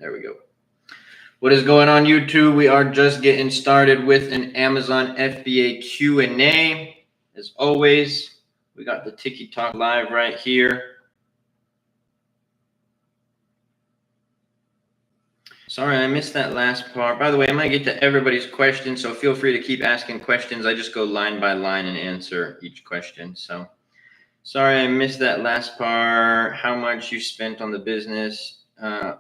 There we go. What is going on, YouTube? We are just getting started with an Amazon FBA Q&A. As always, we got the Tiki Talk live right here. Sorry, I missed that last part. By the way, I'm going to get to everybody's questions, so feel free to keep asking questions. I just go line by line and answer each question. So, sorry, I missed that last part. How much you spent on the business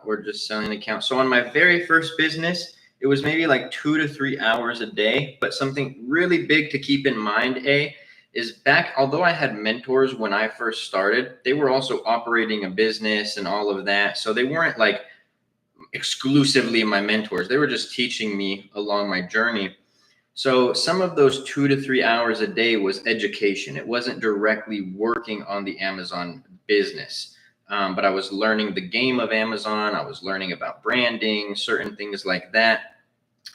or just selling accounts? So on my very first business, it was maybe like 2 to 3 hours a day. But something really big to keep in mind, is back, although I had mentors when I first started, they were also operating a business and all of that. So they weren't like exclusively my mentors. They were just teaching me along my journey. So some of those 2 to 3 hours a day was education. It wasn't directly working on the Amazon business, but I was learning the game of Amazon. I was learning about branding, certain things like that.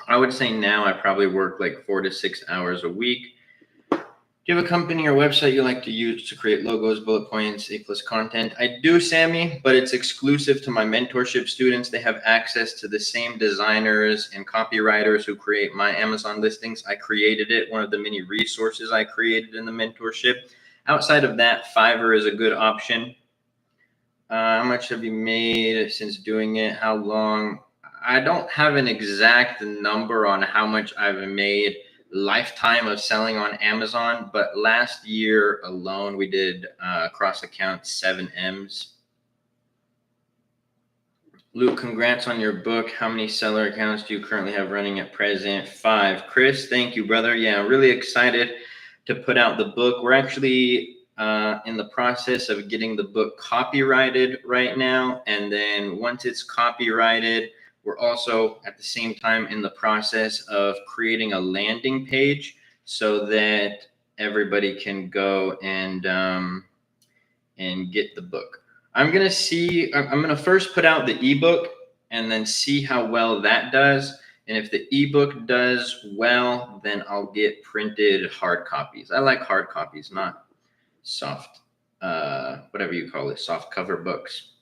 I would say now I probably work like 4 to 6 hours a week. Do you have a company or website you like to use to create logos, bullet points, A+ content? I do, Sammy, but it's exclusive to my mentorship students. They have access to the same designers and copywriters who create my Amazon listings. I created it, one of the many resources I created in the mentorship. Outside of that, Fiverr is a good option. How much have you made since doing it? How long? I don't have an exact number on how much I've made lifetime of selling on Amazon, but last year alone we did cross account 7 M's. Luke, congrats on your book. How many seller accounts do you currently have running at present? 5. Chris, thank you, brother. Yeah, I'm really excited to put out the book. We're actually in the process of getting the book copyrighted right now, and then once it's copyrighted, we're also at the same time in the process of creating a landing page so that everybody can go and get the book. I'm gonna first put out the ebook and then see how well that does. And if the ebook does well, then I'll get printed hard copies. I like hard copies, not soft, whatever you call it, soft cover books.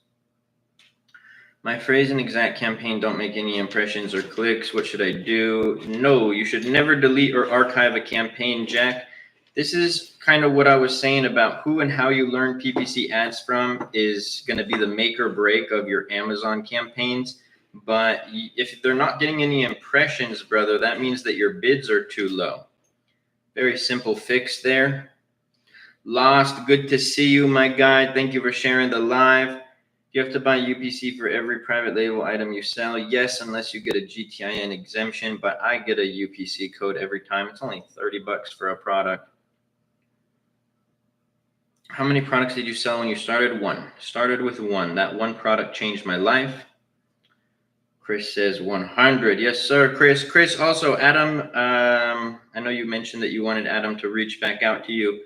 My phrase and exact campaign don't make any impressions or clicks. What should I do? No, you should never delete or archive a campaign, Jack. This is kind of what I was saying about who and how you learn PPC ads from is going to be the make or break of your Amazon campaigns. But if they're not getting any impressions, brother, that means that your bids are too low. Very simple fix there. Lost, good to see you, my guy. Thank you for sharing the live. You have to buy UPC for every private label item you sell. Yes, unless you get a GTIN exemption, but I get a UPC code every time. It's only $30 for a product. How many products did you sell when you started? 1. Started with 1. That one product changed my life. Chris says 100. Yes, sir, Chris. Chris, also, Adam, I know you mentioned that you wanted Adam to reach back out to you.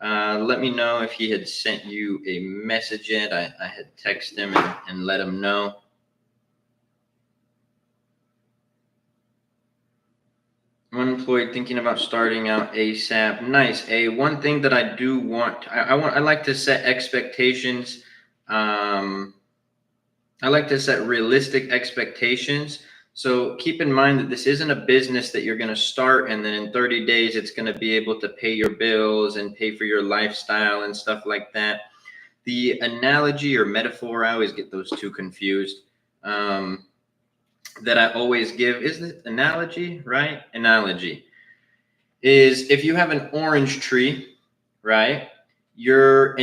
Let me know if he had sent you a message yet. I had texted him and let him know. Unemployed, thinking about starting out ASAP. Nice. One thing that I do want, I like to set expectations. I like to set realistic expectations. So keep in mind that this isn't a business that you're going to start and then in 30 days it's going to be able to pay your bills and pay for your lifestyle and stuff like that. The analogy or metaphor, I always get those two confused, that I always give, is it analogy, right? Analogy is if you have an orange tree, right? You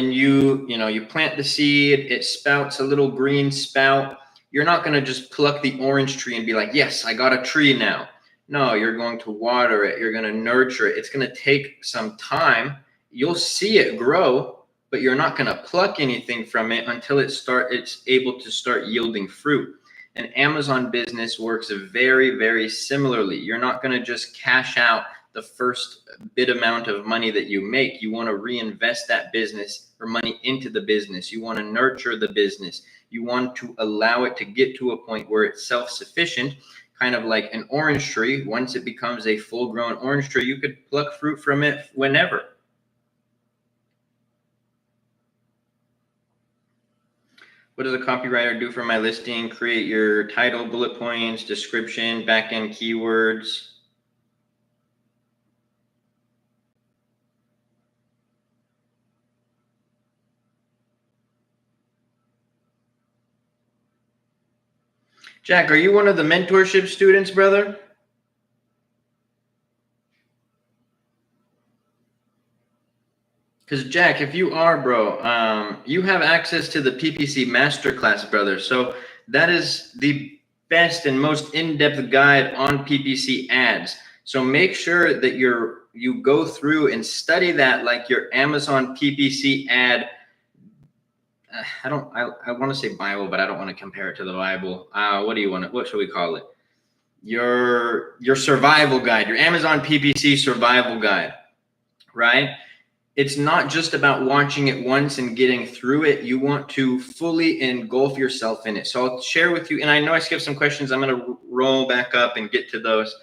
plant the seed, it spouts a little green spout. You're not going to just pluck the orange tree and be like, yes, I got a tree now. No, you're going to water it. You're going to nurture it. It's going to take some time. You'll see it grow, but you're not going to pluck anything from it until it's able to start yielding fruit. An Amazon business works very, very similarly. You're not going to just cash out the first bit amount of money that you make. You want to reinvest that business or money into the business. You want to nurture the business. You want to allow it to get to a point where it's self-sufficient, kind of like an orange tree. Once it becomes a full-grown orange tree, you could pluck fruit from it whenever. What does a copywriter do for my listing? Create your title, bullet points, description, back-end keywords. Jack, are you one of the mentorship students, brother? Because Jack, if you are, bro, you have access to the PPC Masterclass, brother. So that is the best and most in-depth guide on PPC ads. So make sure that you go through and study that like your Amazon PPC ad. I want to say Bible, but I don't want to compare it to the Bible. What should we call it? Your survival guide, your Amazon PPC survival guide, right? It's not just about watching it once and getting through it. You want to fully engulf yourself in it. So I'll share with you, and I know I skipped some questions. I'm going to roll back up and get to those.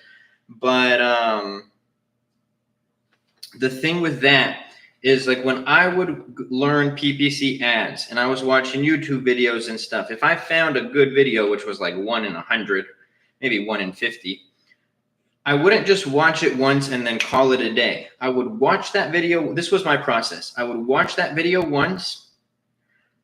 But the thing with that is, like, when I would learn PPC ads and I was watching YouTube videos and stuff, if I found a good video, which was like 1 in 100, maybe 1 in 50, I wouldn't just watch it once and then call it a day. I would watch that video. This was my process. I would watch that video once.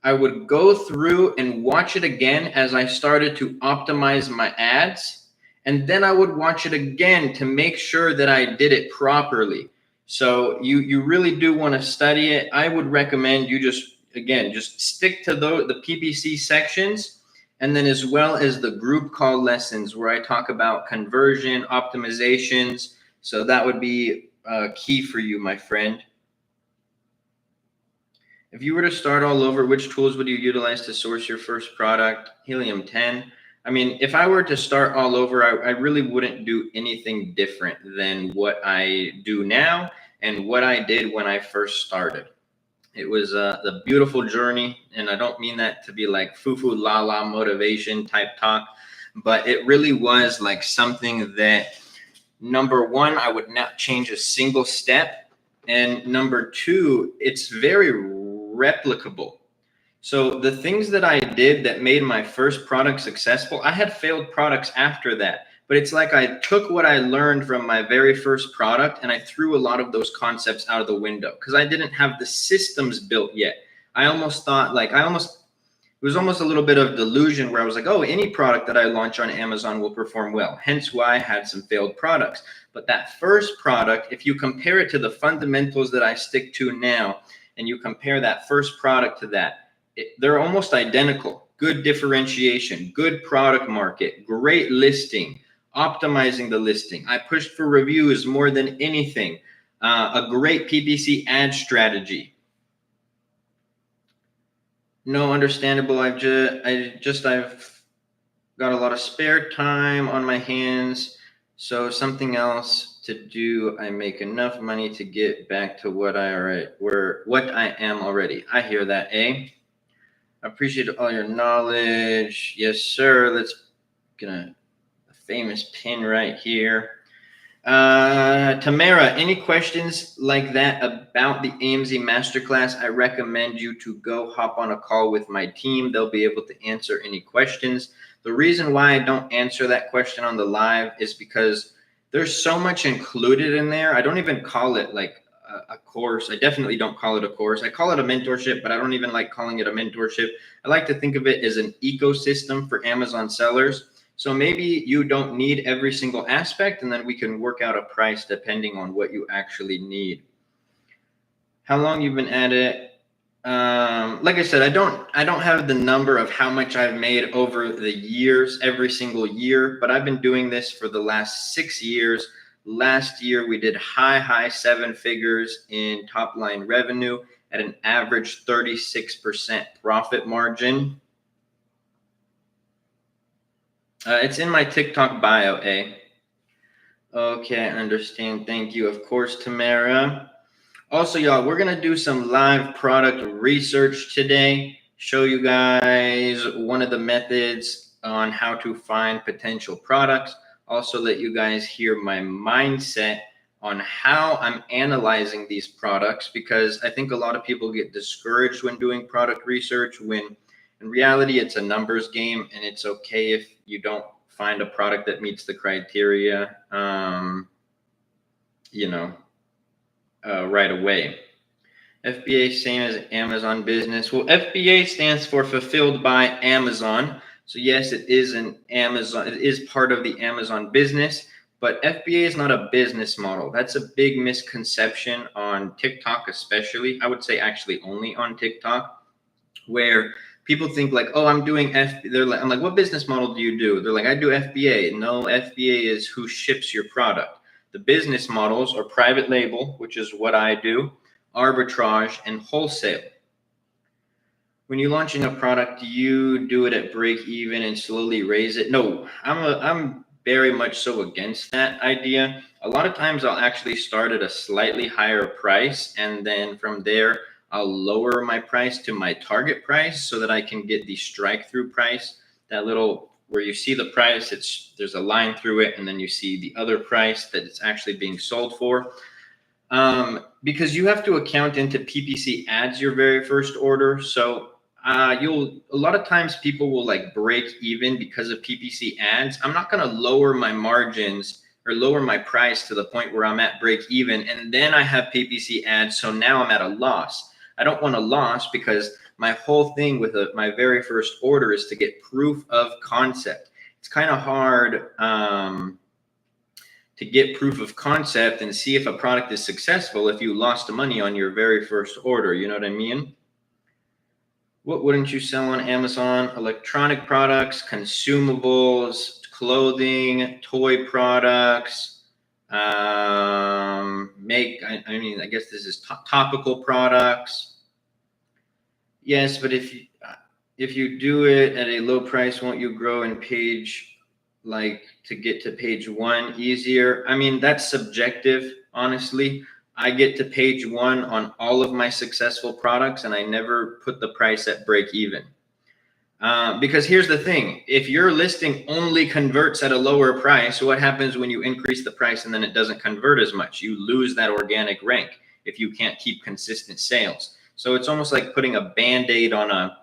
I would go through and watch it again as I started to optimize my ads. And then I would watch it again to make sure that I did it properly. So you really do want to study it. I would recommend you just stick to the PPC sections, and then as well as the group call lessons where I talk about conversion optimizations. So that would be key for you, my friend. If you were to start all over, which tools would you utilize to source your first product? Helium 10. I mean, if I were to start all over, I really wouldn't do anything different than what I do now and what I did when I first started. It was the beautiful journey, and I don't mean that to be like foo-foo la-la motivation type talk, but it really was like something that, number one, I would not change a single step, and number two, it's very replicable. So the things that I did that made my first product successful, I had failed products after that. But it's like I took what I learned from my very first product and I threw a lot of those concepts out of the window because I didn't have the systems built yet. I almost thought it was almost a little bit of delusion where I was like, oh, any product that I launch on Amazon will perform well. Hence why I had some failed products. But that first product, if you compare it to the fundamentals that I stick to now, and you compare that first product to that, they're almost identical. Good differentiation, good product market, great listing, optimizing the listing. I pushed for reviews more than anything. A great PPC ad strategy. No, understandable. I've got a lot of spare time on my hands, so something else to do. I make enough money to get back to what I am already. I hear that, eh? I appreciate all your knowledge. Yes, sir. Let's get a famous pin right here. Tamara, any questions like that about the AMZ Masterclass? I recommend you to go hop on a call with my team. They'll be able to answer any questions. The reason why I don't answer that question on the live is because there's so much included in there. I don't even call it like a course. I definitely don't call it a course. I call it a mentorship, but I don't even like calling it a mentorship. I like to think of it as an ecosystem for Amazon sellers. So maybe you don't need every single aspect, and then we can work out a price depending on what you actually need. How long you've been at it? Like I said, I don't have the number of how much I've made over the years, every single year, but I've been doing this for the last 6 years. Last year, we did high 7 figures in top line revenue at an average 36% profit margin. It's in my TikTok bio, eh? Okay, I understand. Thank you. Of course, Tamara. Also, y'all, we're going to do some live product research today. Show you guys one of the methods on how to find potential products. Also let you guys hear my mindset on how I'm analyzing these products, because I think a lot of people get discouraged when doing product research when In reality, it's a numbers game, and it's okay if you don't find a product that meets the criteria, right away. FBA, same as Amazon business. Well, FBA stands for Fulfilled by Amazon. So yes, it is it is part of the Amazon business, but FBA is not a business model. That's a big misconception on TikTok, especially. I would say actually only on TikTok, where people think like, oh, I'm doing I'm like, what business model do you do? They're like, I do FBA. No, FBA is who ships your product. The business models are private label, which is what I do, arbitrage, and wholesale. When you're launching a product, do you do it at break even and slowly raise it? No, I'm very much so against that idea. A lot of times I'll actually start at a slightly higher price, and then from there I'll lower my price to my target price so that I can get the strike through price. That little where you see the price, there's a line through it, and then you see the other price that it's actually being sold for. Because you have to account into PPC ads your very first order. So a lot of times people will like break even because of PPC ads. I'm not going to lower my margins or lower my price to the point where I'm at break even, and then I have PPC ads. So now I'm at a loss. I don't want a loss because my whole thing with my very first order is to get proof of concept. It's kind of hard to get proof of concept and see if a product is successful if you lost money on your very first order. You know what I mean? What wouldn't you sell on Amazon? Electronic products, consumables, clothing, toy products. I guess this is topical products. Yes, but if you do it at a low price, won't you grow in page, like to get to page 1 easier? I mean, that's subjective, honestly. I get to page 1 on all of my successful products, and I never put the price at break even. Because here's the thing, if your listing only converts at a lower price, what happens when you increase the price and then it doesn't convert as much? You lose that organic rank if you can't keep consistent sales. So it's almost like putting a Band-Aid on a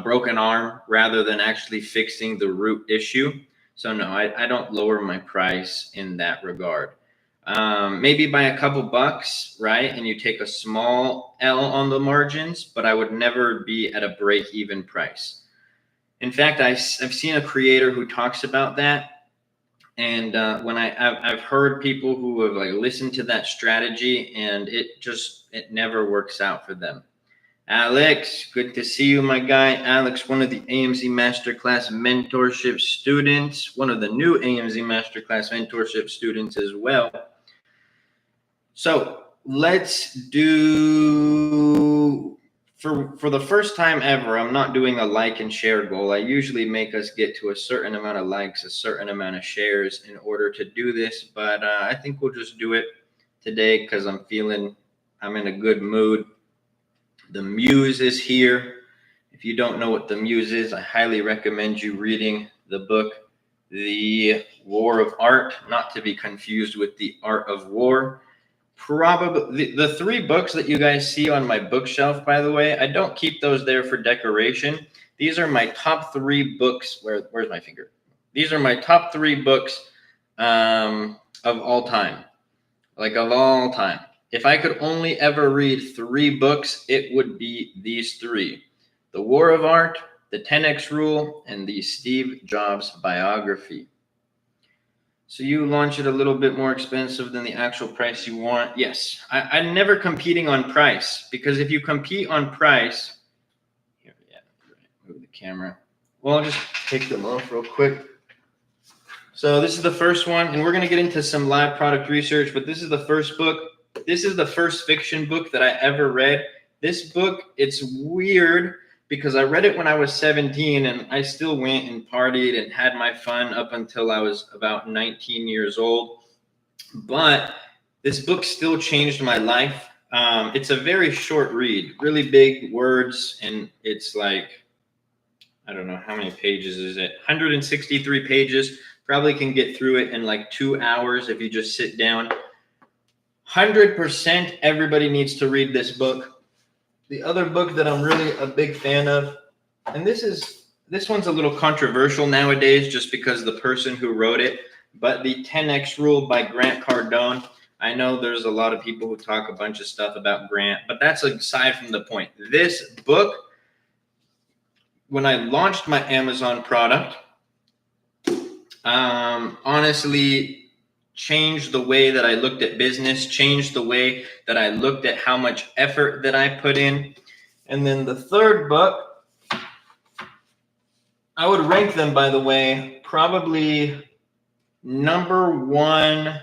broken arm rather than actually fixing the root issue. So no, I don't lower my price in that regard. Maybe by a couple bucks, right? And you take a small L on the margins, but I would never be at a break-even price. In fact, I've seen a creator who talks about that. And when I've heard people who have like listened to that strategy, and it never works out for them. Alex, good to see you, my guy. Alex, one of the AMZ Masterclass mentorship students, one of the new AMZ Masterclass mentorship students as well. So let's do, for the first time ever, I'm not doing a like and share goal. I usually make us get to a certain amount of likes, a certain amount of shares in order to do this. But I think we'll just do it today because I'm in a good mood. The Muse is here. If you don't know what the Muse is, I highly recommend you reading the book, The War of Art, not to be confused with The Art of War. Probably the 3 books that you guys see on my bookshelf, by the way, I don't keep those there for decoration. These are my top 3 books. Where's my finger? These are my top 3 books of all time. Like of all time. If I could only ever read 3 books, it would be these 3. The War of Art, the 10X Rule, and the Steve Jobs biography. So you launch it a little bit more expensive than the actual price you want. Yes, I'm never competing on price, because if you compete on price, move the camera. Well, I'll just take them off real quick. So this is the first one, and we're going to get into some live product research, but this is the first book. This is the first fiction book that I ever read. This book, it's weird because I read it when I was 17, and I still went and partied and had my fun up until I was about 19 years old. But this book still changed my life. It's a very short read, really big words, and it's like, I don't know, how many pages is it? 163 pages. Probably can get through it in like 2 hours if you just sit down. 100% everybody needs to read this book. The other book that I'm really a big fan of and this one's a little controversial nowadays just because the person who wrote it, but the 10X rule by Grant Cardone. I know there's a lot of people who talk a bunch of stuff about Grant, but that's aside from the point. This book, when I launched my Amazon product, honestly changed the way that I looked at business, changed the way that I looked at how much effort that I put in. And then the third book, I would rank them, by the way, probably number one.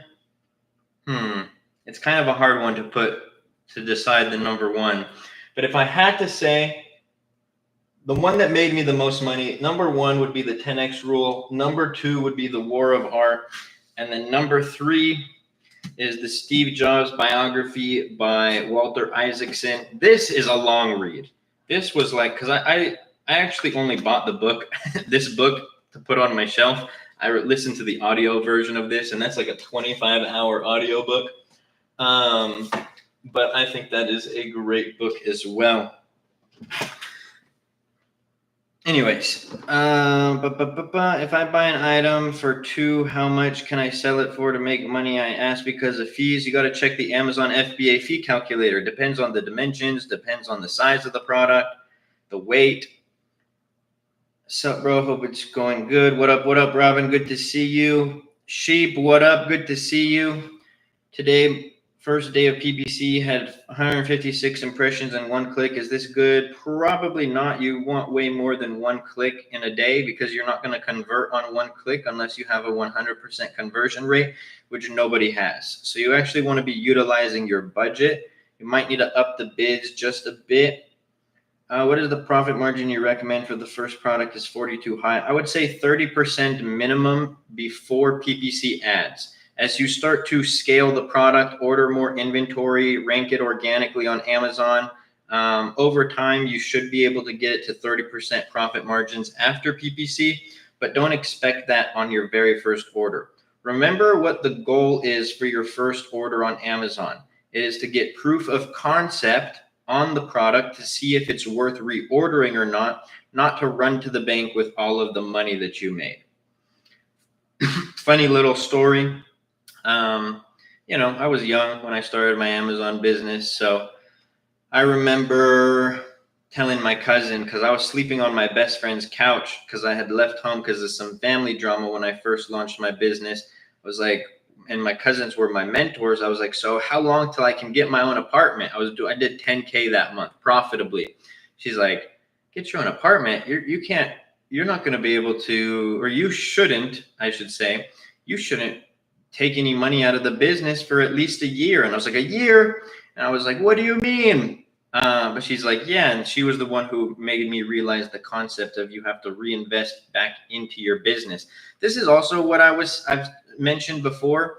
It's kind of a hard one to decide the number one. But if I had to say the one that made me the most money, number one would be the 10X rule. Number two would be the War of Art. And then number three is the Steve Jobs biography by Walter Isaacson. This is a long read. This was like, because I actually only bought the book, this book, to put on my shelf. I listened to the audio version of this, and that's like a 25-hour audio book. But I think that is a great book as well. Anyways, if I buy an item for $2, how much can I sell it for to make money? I ask because of fees. You got to check the Amazon FBA fee calculator. Depends on the dimensions, depends on the size of the product, the weight. Sup, bro? Hope it's going good. What up, Robin? Good to see you. Sheep, what up? Good to see you. Today, first day of PPC, had 156 impressions and 1 click. Is this good? Probably not. You want way more than 1 click in a day because you're not going to convert on 1 click unless you have a 100% conversion rate, which nobody has. So you actually want to be utilizing your budget. You might need to up the bids just a bit. What is the profit margin you recommend for the first product? Is 40 too high? I would say 30% minimum before PPC ads. As you start to scale the product, order more inventory, rank it organically on Amazon, over time, you should be able to get it to 30% profit margins after PPC, but don't expect that on your very first order. Remember what the goal is for your first order on Amazon. It is to get proof of concept on the product to see if it's worth reordering or not to run to the bank with all of the money that you made. Funny little story. I was young when I started my Amazon business. So I remember telling my cousin, because I was sleeping on my best friend's couch because I had left home because of some family drama when I first launched my business. I was like, and my cousins were my mentors. I was like, so how long till I can get my own apartment? I did 10K that month profitably. She's like, get your own apartment. You're not going to be able to, or you shouldn't, I should say, you shouldn't take any money out of the business for at least a year. And I was like, a year? And I was like, what do you mean? But she's like, yeah. And she was the one who made me realize the concept of you have to reinvest back into your business. This is also what I've mentioned before.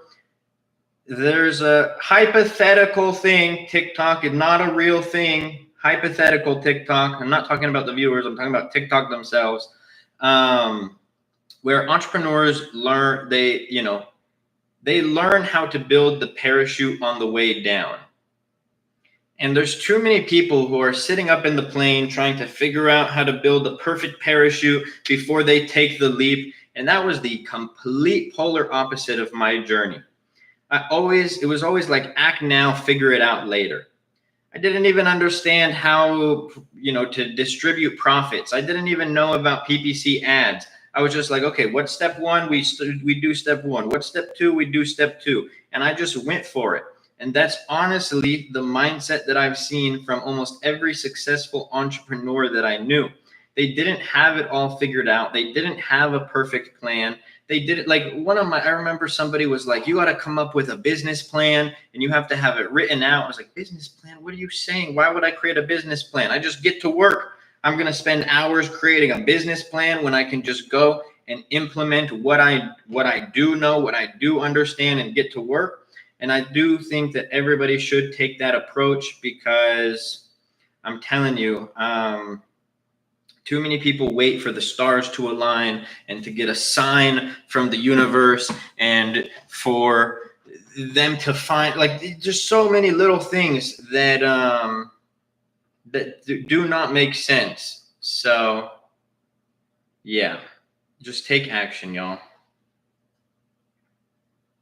There's a hypothetical thing. TikTok is not a real thing. Hypothetical TikTok. I'm not talking about the viewers. I'm talking about TikTok themselves. Where entrepreneurs learn, they learn how to build the parachute on the way down. And there's too many people who are sitting up in the plane trying to figure out how to build the perfect parachute before they take the leap. And that was the complete polar opposite of my journey. It was always like, act now, figure it out later. I didn't even understand how, to distribute profits. I didn't even know about PPC ads. I was just like, okay, what's step one? We do step one. What's step two? We do step two. And I just went for it. And that's honestly the mindset that I've seen from almost every successful entrepreneur that I knew. They didn't have it all figured out. They didn't have a perfect plan. They did it like I remember somebody was like, you got to come up with a business plan and you have to have it written out. I was like, business plan? What are you saying? Why would I create a business plan? I just get to work. I'm going to spend hours creating a business plan when I can just go and implement what I do know, what I do understand, and get to work. And I do think that everybody should take that approach because I'm telling you, too many people wait for the stars to align and to get a sign from the universe and for them to find, like, just so many little things that that do not make sense. So yeah, just take action, y'all.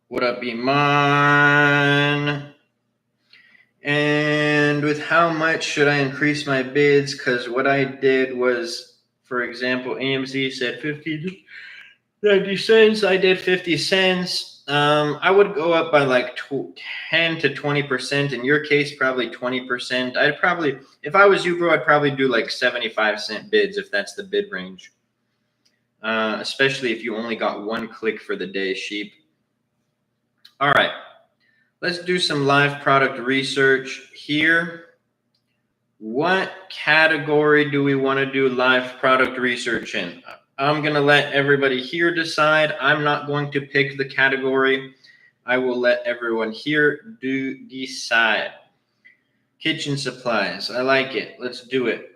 What up, Iman? And with how much should I increase my bids? Because what I did was, for example, AMZ said 50 to 90 cents. I did 50 cents. I would go up by like 10 to 20%. In your case, probably 20%. I'd probably, if I was you, bro, I'd probably do like 75-cent bids if that's the bid range. Especially if you only got one click for the day, sheep. All right. Let's do some live product research here. What category do we want to do live product research in? I'm going to let everybody here decide. I'm not going to pick the category. I will let everyone here decide. Kitchen supplies. I like it. Let's do it.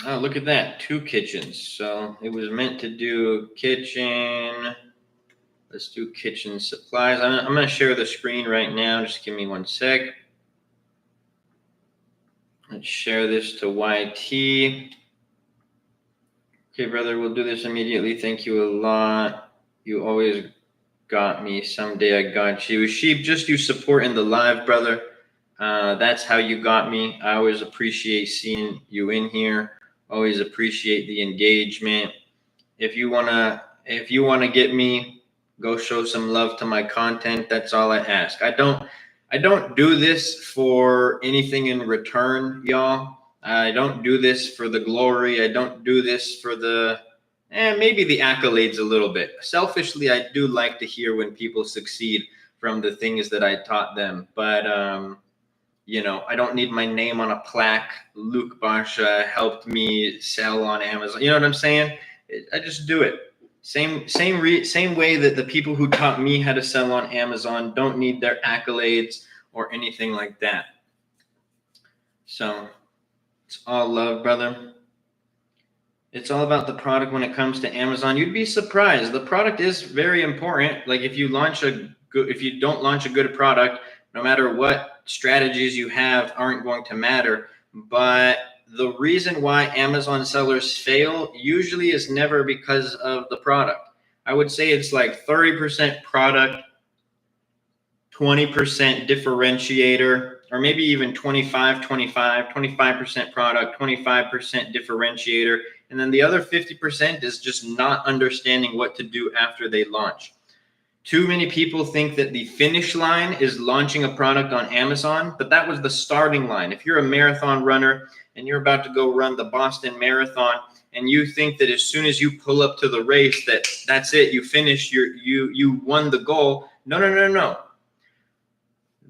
Oh, look at that. 2 kitchens. So it was meant to do kitchen. Let's do kitchen supplies. I'm going to share the screen right now. Just give me 1 sec. Let's share this to YT. Okay, brother, we'll do this immediately. Thank you a lot. You always got me. Someday I got you. Sheep, just you supporting the live, brother. That's how you got me. I always appreciate seeing you in here. Always appreciate the engagement. If you wanna get me, go show some love to my content. That's all I ask. I don't do this for anything in return, y'all. I don't do this for the glory. I don't do this for the maybe the accolades a little bit. Selfishly, I do like to hear when people succeed from the things that I taught them. But you know, I don't need my name on a plaque. Luke Barsha helped me sell on Amazon. You know what I'm saying? I just do it. Same way that the people who taught me how to sell on Amazon don't need their accolades or anything like that. So it's all love, brother. It's all about the product when it comes to Amazon. You'd be surprised. The product is very important. Like if you don't launch a good product, no matter what strategies you have aren't going to matter. But the reason why Amazon sellers fail usually is never because of the product. I would say it's like 30% product, 20% differentiator, or maybe even 25% product, 25% differentiator. And then the other 50% is just not understanding what to do after they launch. Too many people think that the finish line is launching a product on Amazon, but that was the starting line. If you're a marathon runner and you're about to go run the Boston Marathon and you think that as soon as you pull up to the race that's it, you finished, you won the goal. No.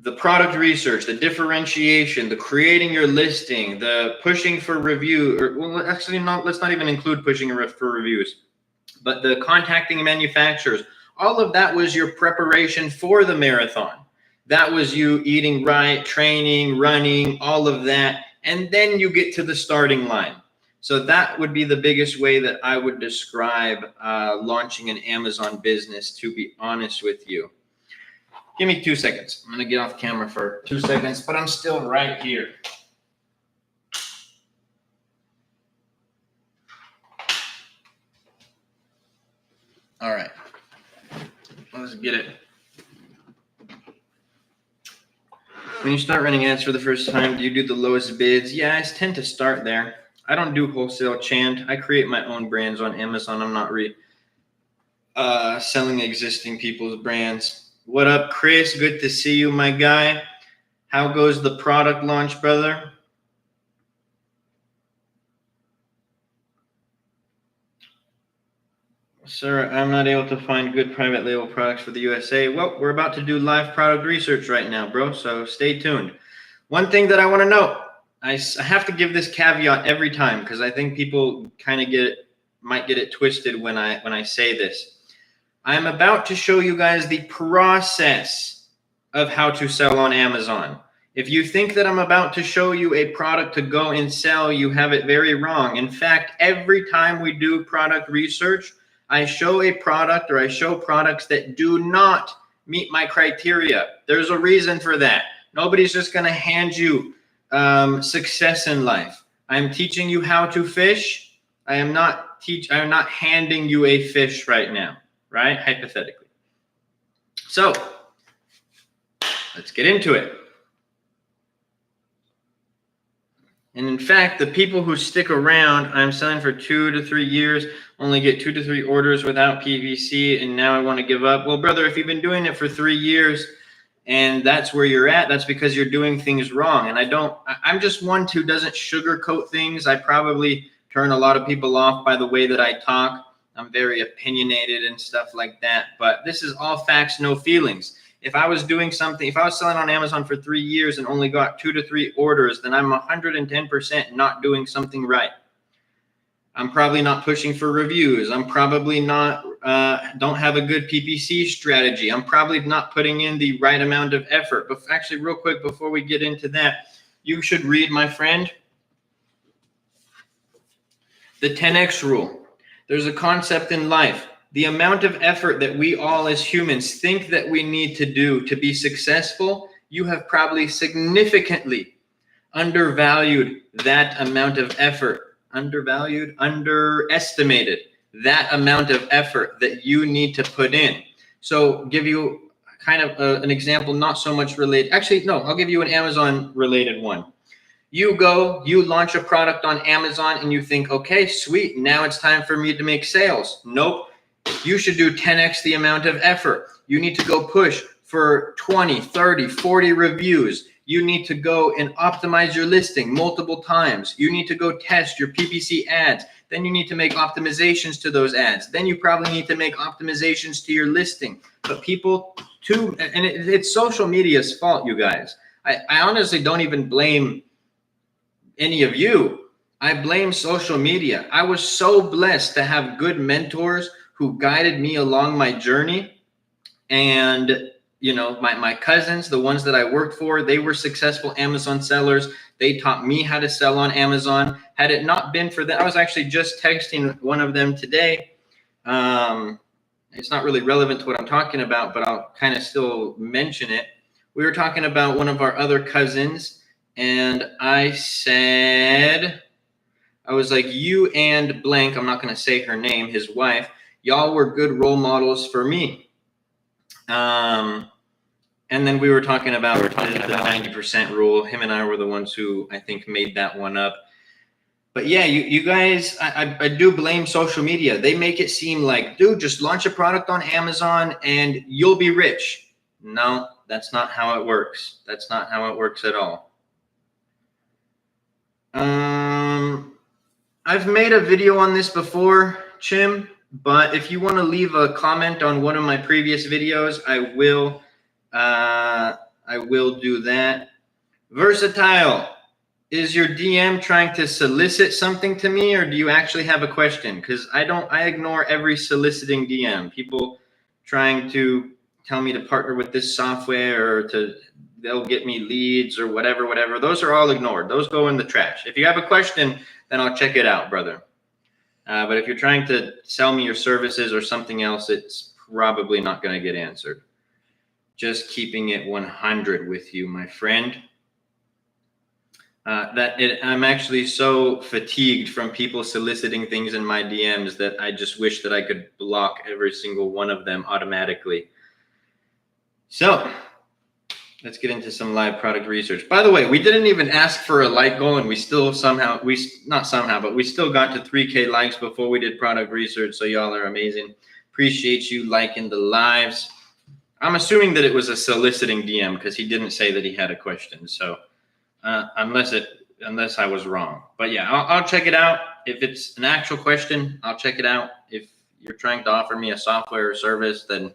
The product research, the differentiation, the creating your listing, the pushing for review, let's not even include pushing for reviews, but the contacting manufacturers, all of that was your preparation for the marathon. That was you eating right, training, running, all of that. And then you get to the starting line. So that would be the biggest way that I would describe launching an Amazon business, to be honest with you. Give me 2 seconds. I'm going to get off camera for 2 seconds, but I'm still right here. All right. Let's get it. When you start running ads for the first time, do you do the lowest bids? Yeah, I tend to start there. I don't do wholesale chant. I create my own brands on Amazon. I'm not selling existing people's brands. What up, Chris? Good to see you, my guy. How goes the product launch, brother? Sir, I'm not able to find good private label products for the USA. Well, we're about to do live product research right now, bro, so stay tuned. One thing that I want to know, I have to give this caveat every time because I think people kind of might get it twisted when I say this. I'm about to show you guys the process of how to sell on Amazon. If you think that I'm about to show you a product to go and sell, you have it very wrong. In fact, every time we do product research, I show a product or I show products that do not meet my criteria. There's a reason for that. Nobody's just going to hand you success in life. I'm teaching you how to fish. I am not handing you a fish right now, right? Hypothetically. So let's get into it. And in fact, the people who stick around, I'm selling for 2 to 3 years, only get 2 to 3 orders without PVC, and now I want to give up. Well, brother, if you've been doing it for 3 years and that's where you're at, that's because you're doing things wrong. And I'm just one who doesn't sugarcoat things. I probably turn a lot of people off by the way that I talk. I'm very opinionated and stuff like that. But this is all facts, no feelings. If I was doing something, if I was selling on Amazon for 3 years and only got 2 to 3 orders, then I'm 110% not doing something right. I'm probably not pushing for reviews. I'm probably not, don't have a good PPC strategy. I'm probably not putting in the right amount of effort. But actually, real quick, before we get into that, you should read, my friend, the 10X rule. There's a concept in life. The amount of effort that we all as humans think that we need to do to be successful, you have probably significantly underestimated that amount of effort that you need to put in. So give you kind of an example, not so much related. Actually, no, I'll give you an Amazon related one. You launch a product on Amazon and you think, okay, sweet, now it's time for me to make sales. Nope. You should do 10x the amount of effort. You need to go push for 20, 30, 40 reviews. You need to go and optimize your listing multiple times. You need to go test your PPC ads. Then you need to make optimizations to those ads. Then you probably need to make optimizations to your listing. But people too, and it's social media's fault, you guys. I honestly don't even blame any of you. I blame social media. I was so blessed to have good mentors who guided me along my journey. And you know, my cousins, the ones that I worked for, they were successful Amazon sellers. They taught me how to sell on Amazon. Had it not been for that, I was actually just texting one of them today. It's not really relevant to what I'm talking about, but I'll kind of still mention it. We were talking about one of our other cousins, and I was like, you and blank, I'm not going to say her name, his wife, y'all were good role models for me. And then we were talking about the 90% rule. Him and I were the ones who I think made that one up. But yeah, you guys, I do blame social media. They make it seem like, dude, just launch a product on Amazon and you'll be rich. No, that's not how it works. That's not how it works at all. I've made a video on this before, Chim. But if you want to leave a comment on one of my previous videos, I will do that. Versatile, is your DM trying to solicit something to me, or do you actually have a question? Because I ignore every soliciting DM. People trying to tell me to partner with this software or they'll get me leads or whatever. Those are all ignored. Those go in the trash. If you have a question, then I'll check it out, brother. But if you're trying to sell me your services or something else, it's probably not going to get answered. Just keeping it 100 with you, my friend. I'm actually so fatigued from people soliciting things in my DMs that I just wish that I could block every single one of them automatically. So let's get into some live product research. By the way, we didn't even ask for a like goal, and we still we still got to 3K likes before we did product research. So y'all are amazing. Appreciate you liking the lives. I'm assuming that it was a soliciting DM because he didn't say that he had a question. So unless I was wrong, but yeah, I'll check it out. If it's an actual question, I'll check it out. If you're trying to offer me a software or service, then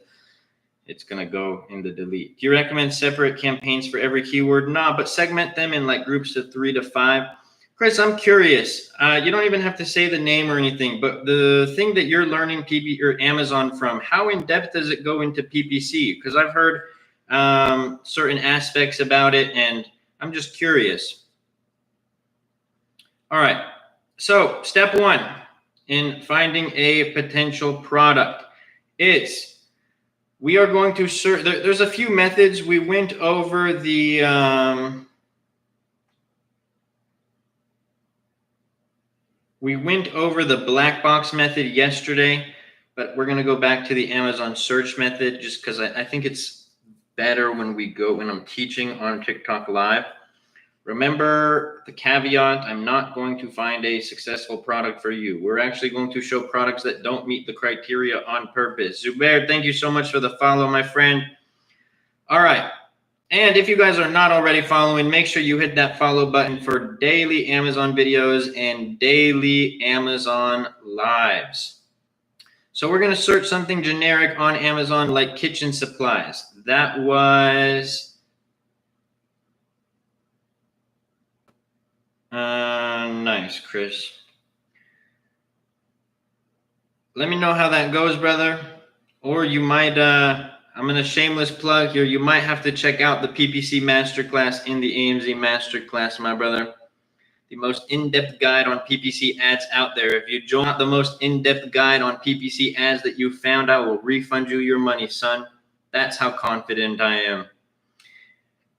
it's going to go in the delete. Do you recommend separate campaigns for every keyword? No, but segment them in like groups of 3 to 5. Chris, I'm curious. You don't even have to say the name or anything, but the thing that you're learning or Amazon from, how in depth does it go into PPC? Because I've heard certain aspects about it, and I'm just curious. All right. So step 1 in finding a potential product is we are going to search. There's a few methods. We went over the We went over the black box method yesterday, but we're going to go back to the Amazon search method just because I think it's better when I'm teaching on TikTok Live. Remember the caveat, I'm not going to find a successful product for you. We're actually going to show products that don't meet the criteria on purpose. Zubair, thank you so much for the follow, my friend. All right. And if you guys are not already following, make sure you hit that follow button for daily Amazon videos and daily Amazon lives. So we're going to search something generic on Amazon like kitchen supplies. That was nice, Chris. Let me know how that goes, brother. Or you might, I'm going to shameless plug here. You might have to check out the PPC Masterclass in the AMZ Masterclass, my brother. The most in-depth guide on PPC ads out there. If you join the most in-depth guide on PPC ads that you found, I will refund you your money, son. That's how confident I am.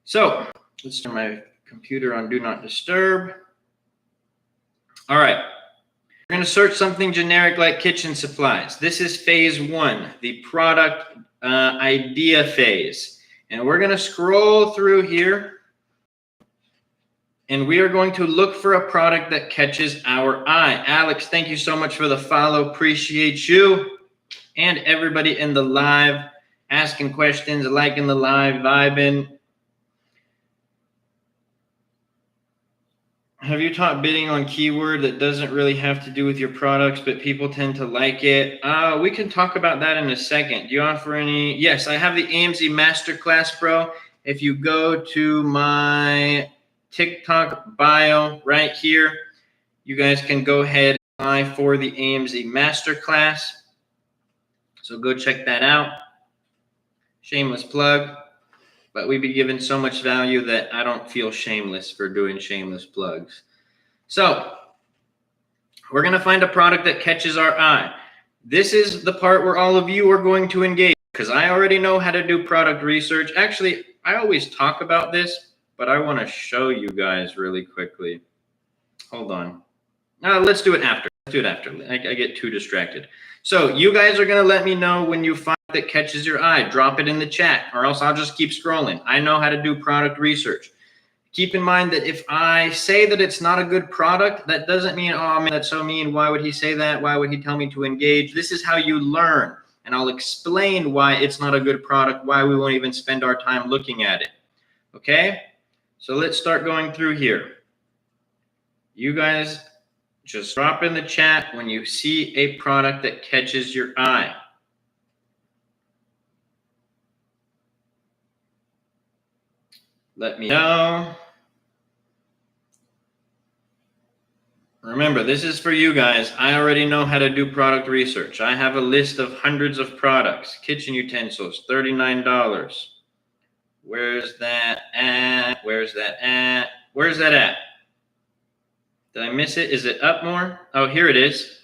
So let's turn my computer on Do Not Disturb. All right. We're going to search something generic like kitchen supplies. This is phase 1, the product idea phase. And we're going to scroll through here. And we are going to look for a product that catches our eye. Alex, thank you so much for the follow. Appreciate you. And everybody in the live asking questions, liking the live, vibing. Have you taught bidding on keyword that doesn't really have to do with your products, but people tend to like it? We can talk about that in a second. Do you offer any? Yes, I have the AMZ Masterclass, bro. If you go to my TikTok bio right here, you guys can go ahead and apply for the AMZ Masterclass. So go check that out. Shameless plug. But we've been given so much value that I don't feel shameless for doing shameless plugs. So we're going to find a product that catches our eye. This is the part where all of you are going to engage because I already know how to do product research. Actually, I always talk about this, but I want to show you guys really quickly. Hold on. Let's do it after. Let's do it after. I get too distracted. So you guys are going to let me know when you find that catches your eye. Drop it in the chat or else I'll just keep scrolling. I know how to do product research. Keep in mind that if I say that it's not a good product, that doesn't mean, oh man, that's so mean. Why would he say that? Why would he tell me to engage? This is how you learn. And I'll explain why it's not a good product, why we won't even spend our time looking at it. Okay? So let's start going through here. You guys just drop in the chat when you see a product that catches your eye. Let me know. Remember, this is for you guys. I already know how to do product research. I have a list of hundreds of products. Kitchen utensils, $39. Where's that at? Where's that at? Where's that at? Did I miss it? Is it up more? Oh, here it is.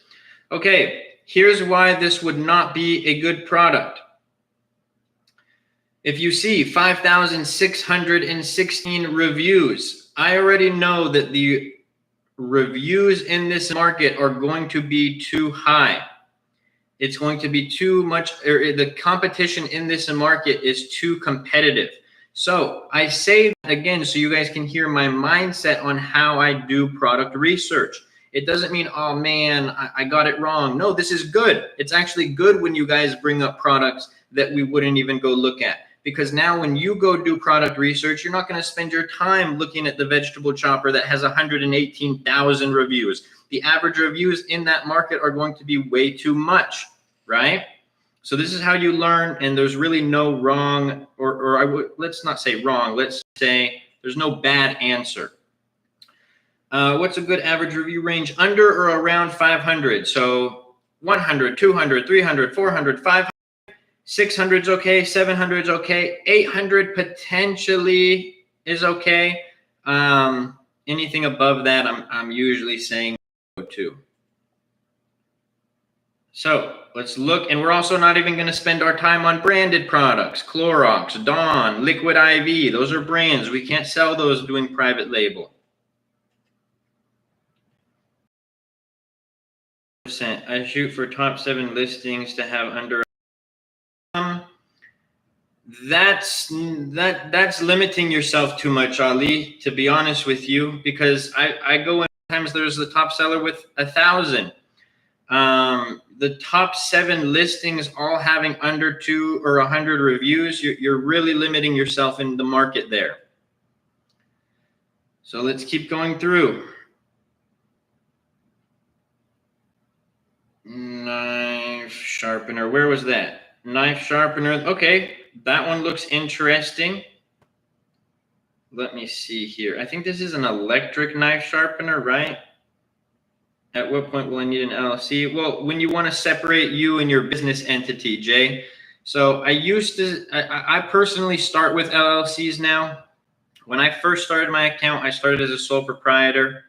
Okay, here's why this would not be a good product. If you see 5,616 reviews, I already know that the reviews in this market are going to be too high. It's going to be too much, or the competition in this market is too competitive. So I say that again so you guys can hear my mindset on how I do product research. It doesn't mean, oh man, I got it wrong. No, this is good. It's actually good when you guys bring up products that we wouldn't even go look at. Because now when you go do product research, you're not going to spend your time looking at the vegetable chopper that has 118,000 reviews. The average reviews in that market are going to be way too much, right? So this is how you learn, and there's really no wrong, let's not say wrong, let's say there's no bad answer. What's a good average review range? Under or around 500. So 100, 200, 300, 400, 500. 600 is okay, 700 is okay, 800 potentially is okay. Anything above that, I'm usually saying no to. So let's look, and we're also not even going to spend our time on branded products. Clorox, Dawn, Liquid IV, those are brands. We can't sell those doing private label. 100%. I shoot for top 7 listings to have under. That's limiting yourself too much, Ali, to be honest with you, because I go in times there's the top seller with 1,000. The top 7 listings all having under 2 or 100 reviews, you're really limiting yourself in the market there. So let's keep going through. Knife sharpener, where was that? Knife sharpener, okay, that one looks interesting. Let me see here. I think this is an electric knife sharpener, right? At what point will I need an LLC? Well, when you want to separate you and your business entity, Jay. So I personally start with LLCs now. When I first started my account, I started as a sole proprietor.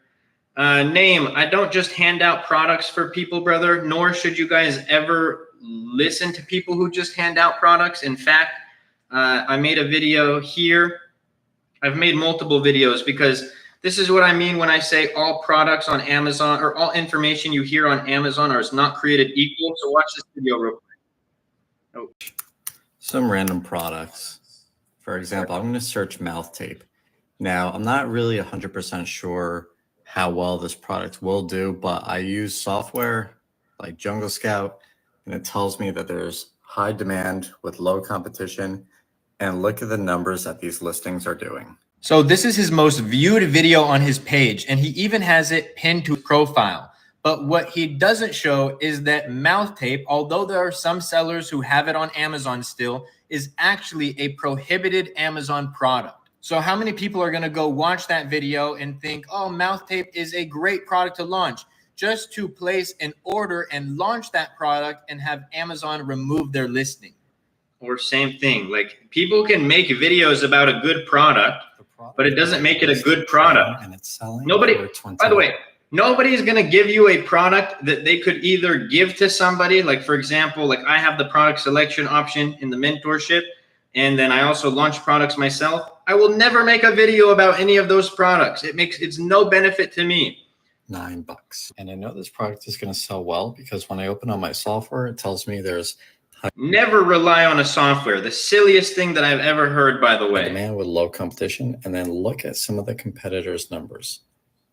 Name, I don't just hand out products for people, brother, nor should you guys ever listen to people who just hand out products. In fact, I made a video here. I've made multiple videos because this is what I mean when I say all products on Amazon or all information you hear on Amazon is not created equal. So watch this video real quick. Oh. Some random products. For example, I'm going to search mouth tape. Now, I'm not really 100% sure how well this product will do, but I use software like Jungle Scout, and it tells me that there's high demand with low competition. And look at the numbers that these listings are doing. So this is his most viewed video on his page, and he even has it pinned to his profile. But what he doesn't show is that mouth tape, although there are some sellers who have it on Amazon still, is actually a prohibited Amazon product. So how many people are going to go watch that video and think, oh, mouth tape is a great product to launch, just to place an order and launch that product and have Amazon remove their listing? Or same thing, like people can make videos about a good product, but it doesn't make it a good product. And it's selling. Nobody, by the way, nobody's going to give you a product that they could either give to somebody. Like, for example, like I have the product selection option in the mentorship, and then I also launch products myself. I will never make a video about any of those products. It's no benefit to me. $9. And I know this product is going to sell well because when I open on my software, it tells me there's never rely on a software. The silliest thing that I've ever heard, by the way. Demand with low competition. And then look at some of the competitors' numbers.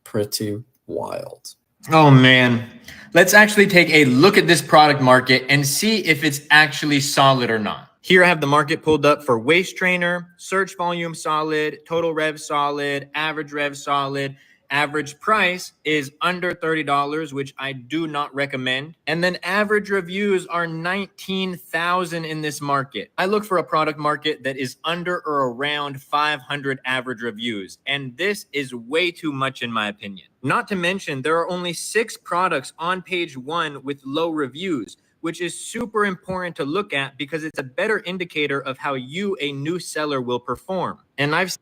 Pretty wild. Oh, man. Let's actually take a look at this product market and see if it's actually solid or not. Here I have the market pulled up for waist trainer, search volume solid, total rev solid, average rev solid. Average price is under $30, which I do not recommend. And then average reviews are 19,000 in this market. I look for a product market that is under or around 500 average reviews. And this is way too much in my opinion. Not to mention, there are only 6 products on page 1 with low reviews, which is super important to look at because it's a better indicator of how you, a new seller, will perform. And but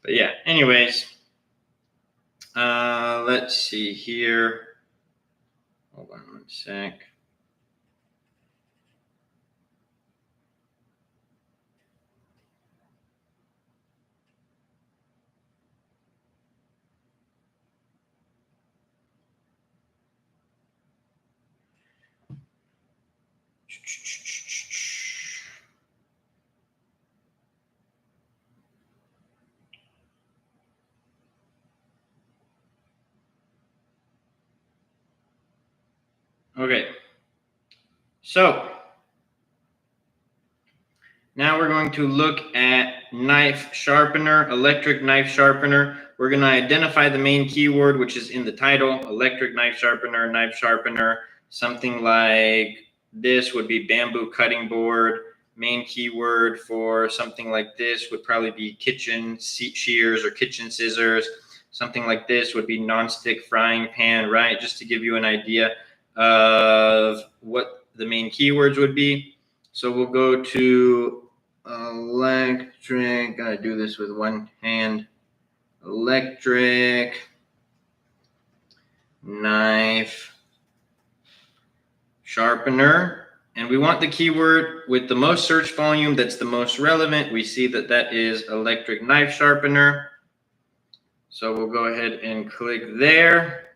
yeah, anyways. Let's see here. Hold on one sec. Okay, so now we're going to look at knife sharpener, electric knife sharpener. We're going to identify the main keyword, which is in the title, electric knife sharpener, something like this would be bamboo cutting board. Main keyword for something like this would probably be kitchen shears or kitchen scissors. Something like this would be nonstick frying pan, right? Just to give you an idea of what the main keywords would be. So we'll go to electric, gotta do this with one hand, electric knife sharpener. And we want the keyword with the most search volume that's the most relevant. We see that that is electric knife sharpener. So we'll go ahead and click there.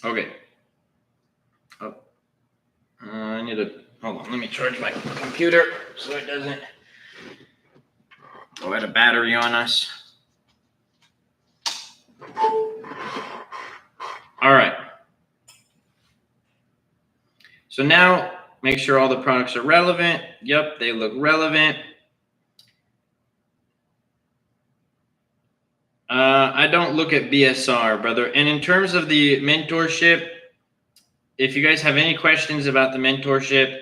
Okay. Oh, I need to, hold on, let me charge my computer so it doesn't go out of battery on us. All right. So now make sure all the products are relevant. Yep, they look relevant. I don't look at BSR, brother. And in terms of the mentorship, if you guys have any questions about the mentorship,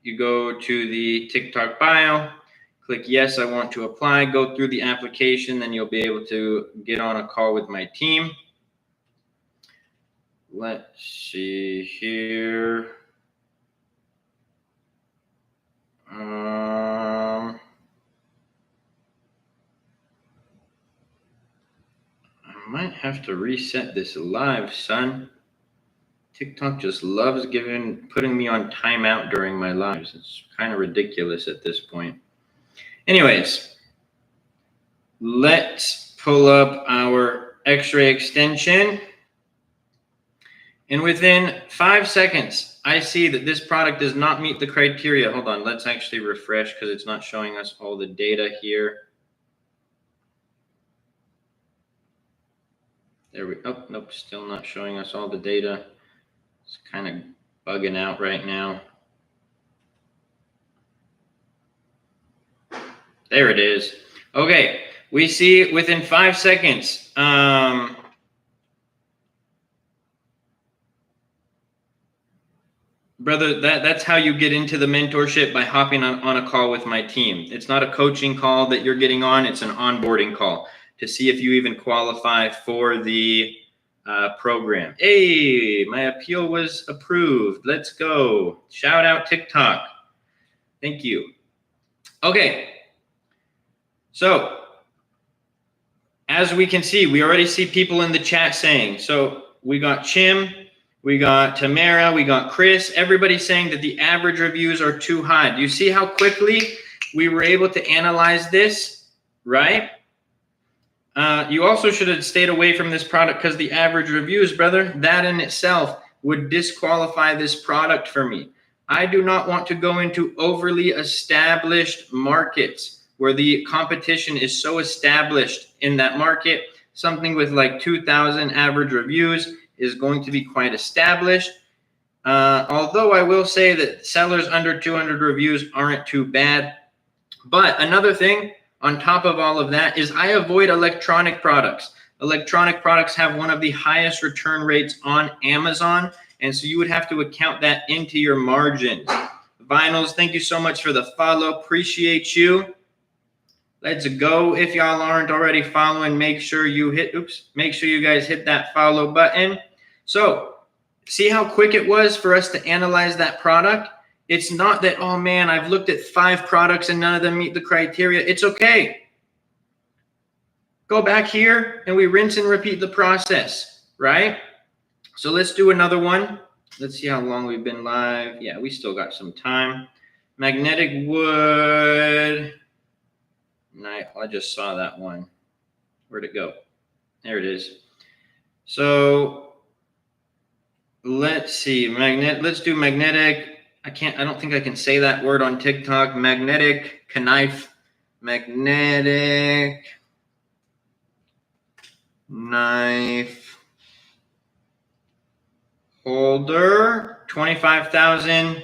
you go to the TikTok bio, click yes, I want to apply, go through the application, then you'll be able to get on a call with my team. Let's see here. I might have to reset this live, son. TikTok just loves putting me on timeout during my lives. It's kind of ridiculous at this point. Anyways, let's pull up our X-ray extension. And within 5 seconds, I see that this product does not meet the criteria. Hold on, let's actually refresh because it's not showing us all the data here. There we go. Oh, nope, still not showing us all the data. It's kind of bugging out right now. There it is. Okay, we see within 5 seconds. Brother, that's how you get into the mentorship, by hopping on a call with my team. It's not a coaching call that you're getting on. It's an onboarding call to see if you even qualify for the program. Hey, my appeal was approved. Let's go. Shout out TikTok. Thank you. Okay. So as we can see, we already see people in the chat saying, so we got Chim, we got Tamara, we got Chris, everybody's saying that the average reviews are too high. Do you see how quickly we were able to analyze this, right? You also should have stayed away from this product because the average reviews, brother, that in itself would disqualify this product for me. I do not want to go into overly established markets where the competition is so established in that market. Something with like 2,000 average reviews is going to be quite established. Although I will say that sellers under 200 reviews aren't too bad. But another thing on top of all of that is I avoid electronic products. Electronic products have one of the highest return rates on Amazon, and so you would have to account that into your margins. Vinyls, thank you so much for the follow. Appreciate you. Let's go. If y'all aren't already following, make sure you guys hit that follow button. So see how quick it was for us to analyze that product? It's not that, oh man, I've looked at 5 products and none of them meet the criteria. It's okay. Go back here and we rinse and repeat the process, right? So let's do another one. Let's see how long we've been live. Yeah, we still got some time. Magnetic wood. Nice. I just saw that one. Where'd it go? There it is. So let's see. Let's do magnetic. I don't think I can say that word on TikTok. Magnetic knife. Magnetic knife holder. 25,000.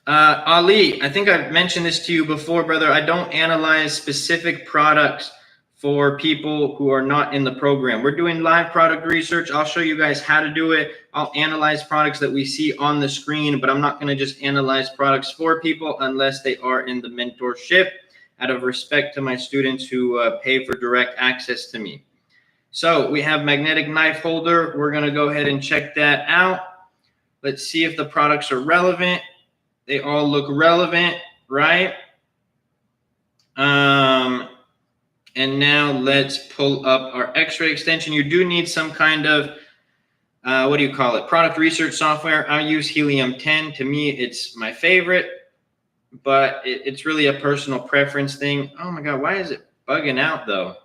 Ali, I think I've mentioned this to you before, brother. I don't analyze specific products for people who are not in the program. We're doing live product research. I'll show you guys how to do it. I'll analyze products that we see on the screen, but I'm not going to just analyze products for people unless they are in the mentorship, out of respect to my students who pay for direct access to me. So we have magnetic knife holder. We're going to go ahead and check that out. Let's see if the products are relevant. They all look relevant, right? And now let's pull up our X-ray extension. You do need some kind of, what do you call it? Product research software. I use Helium 10. To me, it's my favorite, but it's really a personal preference thing. Oh my God, why is it bugging out though?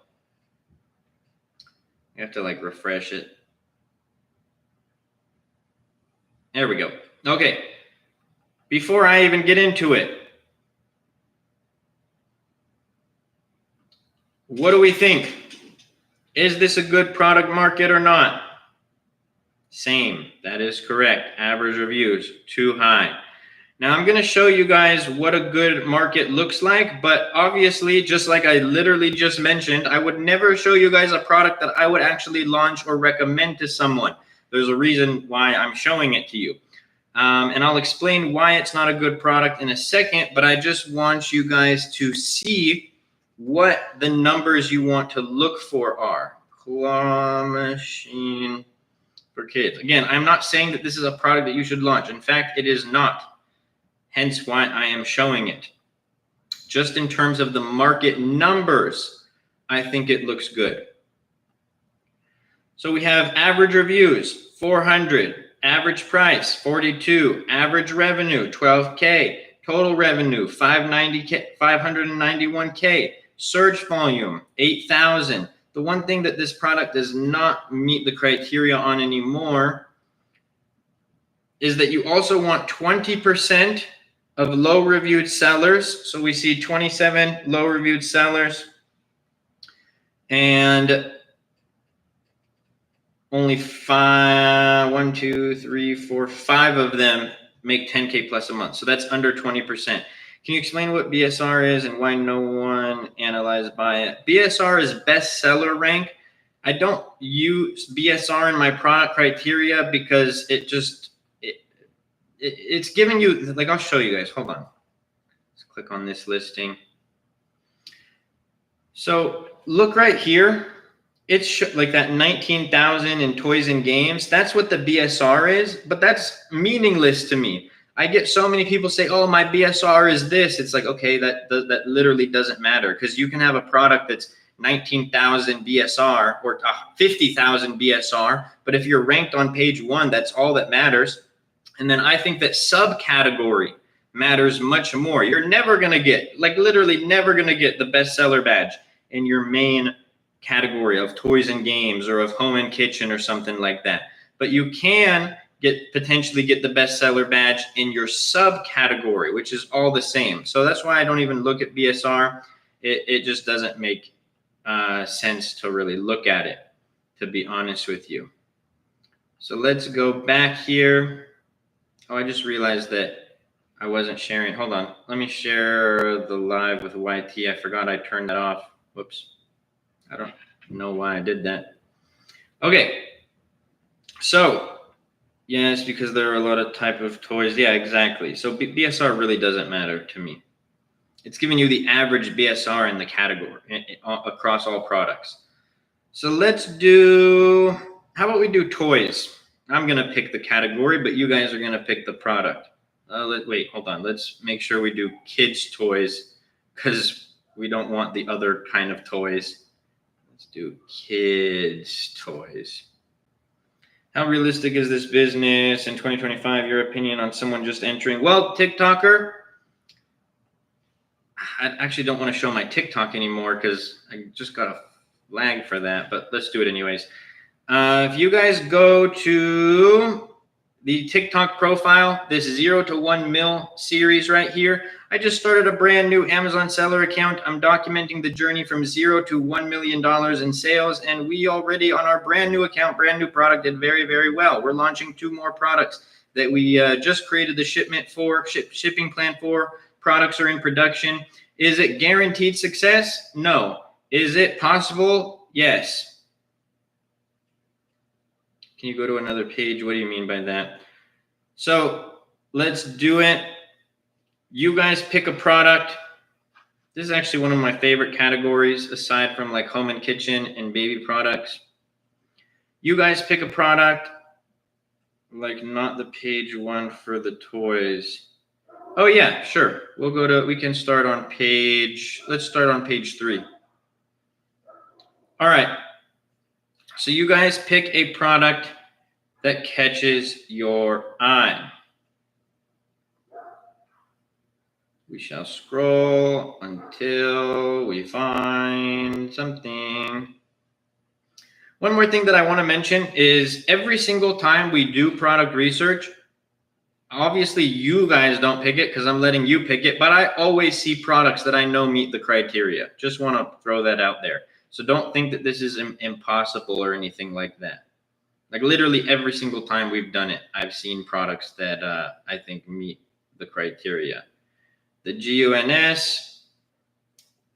You have to like refresh it. There we go. Okay. Before I even get into it, what do we think? Is this a good product market or not? Same. That is correct. Average reviews, too high. Now I'm going to show you guys what a good market looks like, but obviously, just like I literally just mentioned, I would never show you guys a product that I would actually launch or recommend to someone. There's a reason why I'm showing it to you. And I'll explain why it's not a good product in a second, but I just want you guys to see what the numbers you want to look for are. Claw machine for kids. Again, I'm not saying that this is a product that you should launch. In fact, it is not. Hence why I am showing it. Just in terms of the market numbers, I think it looks good. So we have average reviews, 400, average price, 42, average revenue, 12K, total revenue, 591K, search volume, 8,000. The one thing that this product does not meet the criteria on anymore is that you also want 20% of low reviewed sellers. So we see 27 low reviewed sellers and only 5 of them make 10K plus a month. So that's under 20%. Can you explain what BSR is and why no one analyzed by it? BSR is bestseller rank. I don't use BSR in my product criteria because it just, it's giving you, like, I'll show you guys. Hold on. Let's click on this listing. So look right here. It's like that 19,000 in toys and games. That's what the BSR is, but that's meaningless to me. I get so many people say, oh, my BSR is this. It's like, okay, that literally doesn't matter, because you can have a product that's 19,000 BSR or 50,000 BSR, but if you're ranked on page 1, that's all that matters. And then I think that subcategory matters much more. You're never going to get, like literally never going to get the bestseller badge in your main category of toys and games or of home and kitchen or something like that. But you can potentially get the bestseller badge in your subcategory, which is all the same. So that's why I don't even look at BSR. It just doesn't make sense to really look at it, to be honest with you. So let's go back here. Oh, I just realized that I wasn't sharing. Hold on. Let me share the live with YT. I forgot I turned that off. Whoops. I don't know why I did that. Okay. So, yes, because there are a lot of type of toys. Yeah, exactly. So BSR really doesn't matter to me. It's giving you the average BSR in the category across all products. So let's do, how about we do toys? I'm going to pick the category, but you guys are going to pick the product. Wait, hold on. Let's make sure we do kids' toys, because we don't want the other kind of toys. Let's do kids' toys. How realistic is this business in 2025? Your opinion on someone just entering? Well, TikToker, I actually don't want to show my TikTok anymore because I just got a flag for that, but let's do it anyways. If you guys go to the TikTok profile, this 0 to 1 mil series right here, I just started a brand new Amazon seller account. I'm documenting the journey from 0 to $1 million in sales. And we already on our brand new account, brand new product, did very, very well. We're launching 2 more products that we just created the shipping plan for. Products are in production. Is it guaranteed success? No. Is it possible? Yes. Can you go to another page? What do you mean by that? So let's do it. You guys pick a product. This is actually one of my favorite categories aside from like home and kitchen and baby products. You guys pick a product, like not the page 1 for the toys. Oh yeah, sure. We can start on let's start on page 3. All right. So you guys pick a product that catches your eye. We shall scroll until we find something. One more thing that I want to mention is every single time we do product research, obviously you guys don't pick it because I'm letting you pick it, but I always see products that I know meet the criteria. Just want to throw that out there. So don't think that this is impossible or anything like that. Like literally every single time we've done it, I've seen products that I think meet the criteria. The GUNS,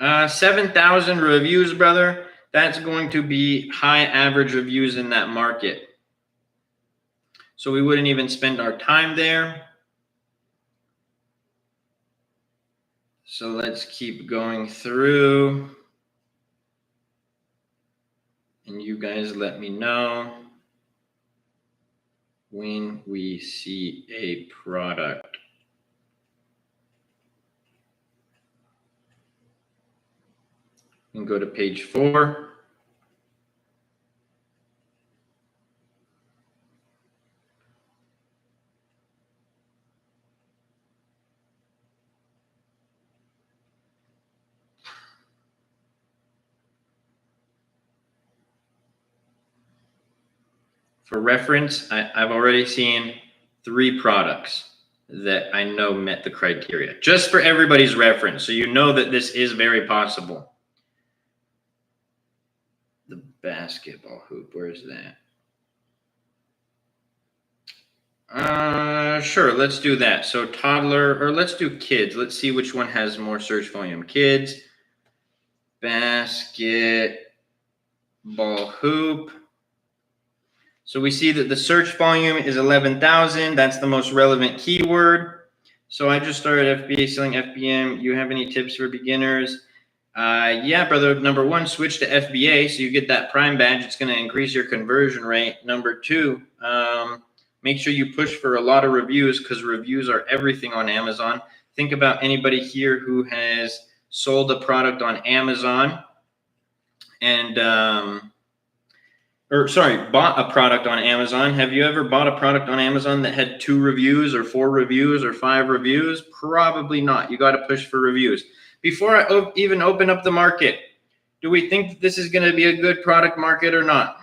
7,000 reviews, brother. That's going to be high average reviews in that market. So we wouldn't even spend our time there. So let's keep going through. And you guys let me know when we see a product. We can go to page 4. For reference, I've already seen 3 products that I know met the criteria, just for everybody's reference. So you know that this is very possible. The basketball hoop, where's that? Sure, let's do that. So toddler, or let's do kids. Let's see which one has more search volume. Kids, basketball hoop. So we see that the search volume is 11,000. That's the most relevant keyword. So I just started FBA selling FBM. You have any tips for beginners? Yeah, brother. Number 1, switch to FBA so you get that Prime badge. It's going to increase your conversion rate. Number 2, make sure you push for a lot of reviews because reviews are everything on Amazon. Think about anybody here who has sold a product on Amazon and bought a product on Amazon. Have you ever bought a product on Amazon that had 2 reviews or 4 reviews or 5 reviews? Probably not. You got to push for reviews. Before I even open up the market, do we think that this is going to be a good product market or not?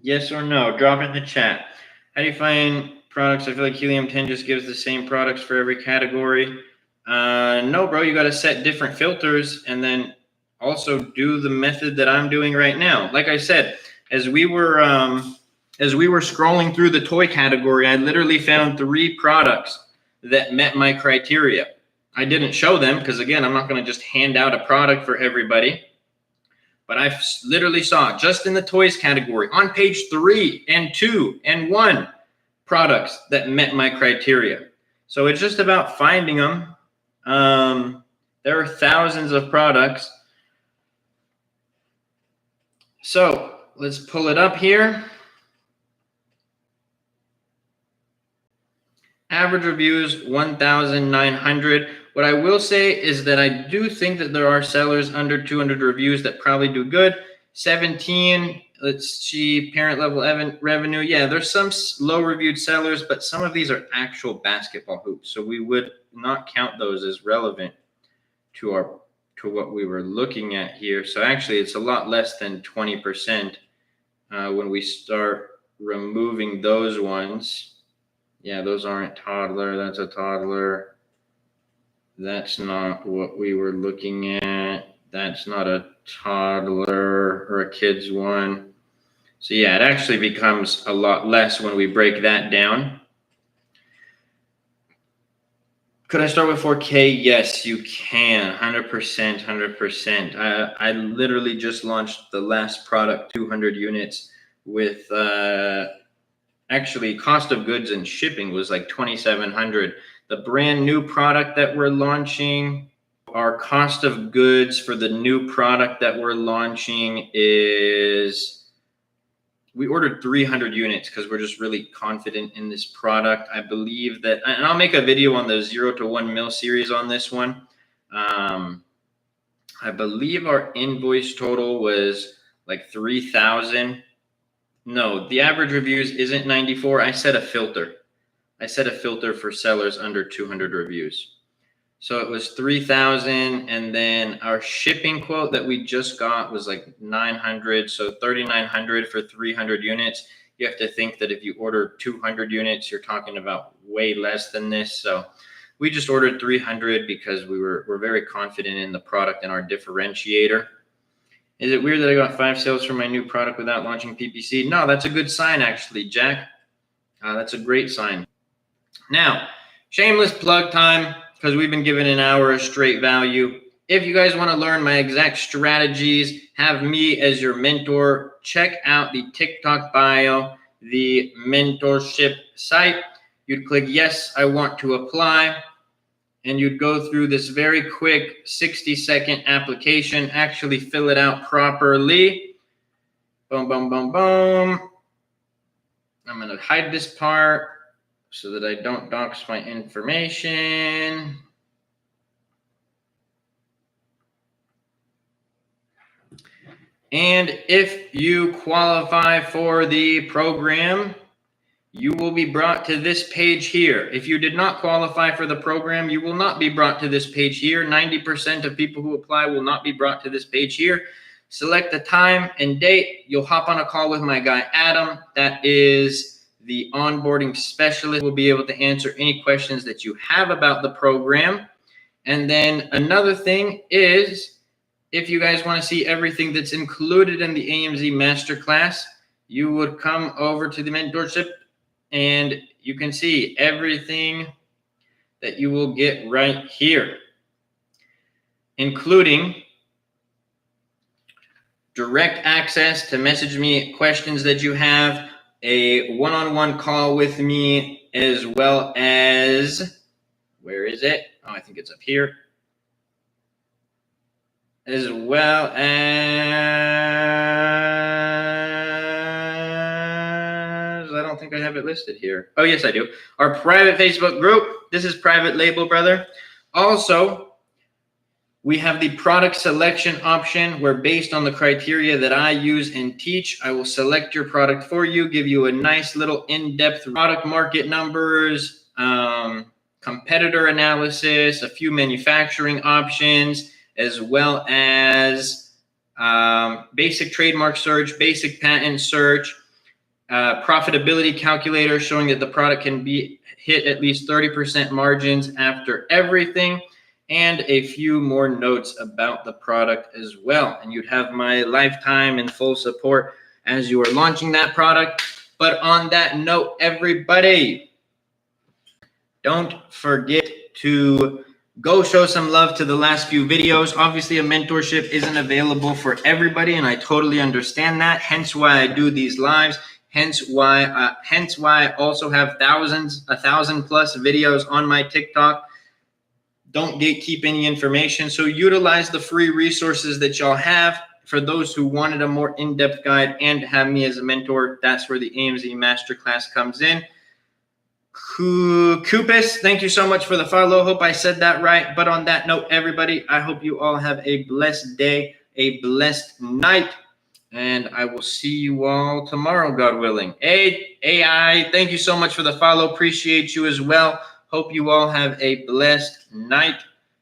Yes or no? Drop it in the chat. How do you find products? I feel like Helium 10 just gives the same products for every category. No, bro, you got to set different filters and then also do the method that I'm doing right now. Like I said, as we were scrolling through the toy category, I literally found 3 products that met my criteria. I didn't show them because, again, I'm not going to just hand out a product for everybody. But I literally saw just in the toys category on page 3 and 2 and 1 products that met my criteria. So it's just about finding them. There are thousands of products. So let's pull it up here. Average reviews, 1,900. What I will say is that I do think that there are sellers under 200 reviews that probably do good. 17, let's see, parent level revenue. Yeah, there's some low reviewed sellers, but some of these are actual basketball hoops. So we would not count those as relevant to what we were looking at here. So actually it's a lot less than 20% when we start removing those ones. Yeah, those aren't toddler. That's a toddler. That's not what we were looking at. That's not a toddler or a kid's one. So yeah, it actually becomes a lot less when we break that down. Could I start with 4K? Yes, you can. 100%, 100%. I literally just launched the last product, 200 units with actually cost of goods and shipping was like $2,700. The brand new product that we're launching, our cost of goods for the new product that we're launching is, we ordered 300 units because we're just really confident in this product. I believe that, and I'll make a video on the 0 to 1 mil series on this one. I believe our invoice total was like 3,000. No, the average reviews isn't 94. I set a filter. I set a filter for sellers under 200 reviews. So it was 3,000, and then our shipping quote that we just got was like 900, so 3,900 for 300 units. You have to think that if you order 200 units, you're talking about way less than this. So we just ordered 300 because we're very confident in the product and our differentiator. Is it weird that I got 5 sales for my new product without launching PPC? No, that's a good sign, actually, Jack. That's a great sign. Now, shameless plug time, because we've been given an hour of straight value. If you guys want to learn my exact strategies, have me as your mentor, check out the TikTok bio, the mentorship site. You'd click yes, I want to apply. And you'd go through this very quick 60-second application, actually fill it out properly. Boom, boom, boom, boom. I'm going to hide this part so that I don't dox my information. And if you qualify for the program, you will be brought to this page here. If you did not qualify for the program, you will not be brought to this page here. 90% of people who apply will not be brought to this page here. Select the time and date. You'll hop on a call with my guy, Adam. That is the onboarding specialist. Will be able to answer any questions that you have about the program. And then another thing is, if you guys want to see everything that's included in the AMZ Masterclass, you would come over to the mentorship and you can see everything that you will get right here, including direct access to message me questions that you have, a one-on-one call with me, as well as, where is it? Oh, I think it's up here. As well as, I don't think I have it listed here. Oh, yes, I do. Our private Facebook group. This is private label, brother. Also, we have the product selection option where, based on the criteria that I use and teach, I will select your product for you, give you a nice little in-depth product market numbers, competitor analysis, a few manufacturing options, as well as basic trademark search, basic patent search, profitability calculator showing that the product can be hit at least 30% margins after everything, and a few more notes about the product as well. And you'd have my lifetime and full support as you are launching that product. But on that note, everybody, don't forget to go show some love to the last few videos. Obviously, a mentorship isn't available for everybody, and I totally understand that. Hence why I do these lives. Hence why I also have 1,000 plus videos on my TikTok. Don't gatekeep any information. So utilize the free resources that y'all have. For those who wanted a more in-depth guide and have me as a mentor, that's where the AMZ Masterclass comes in. Kupis, thank you so much for the follow. Hope I said that right. But on that note, everybody, I hope you all have a blessed day, a blessed night, and I will see you all tomorrow, God willing. Hey, AI, thank you so much for the follow. Appreciate you as well. Hope you all have a blessed night.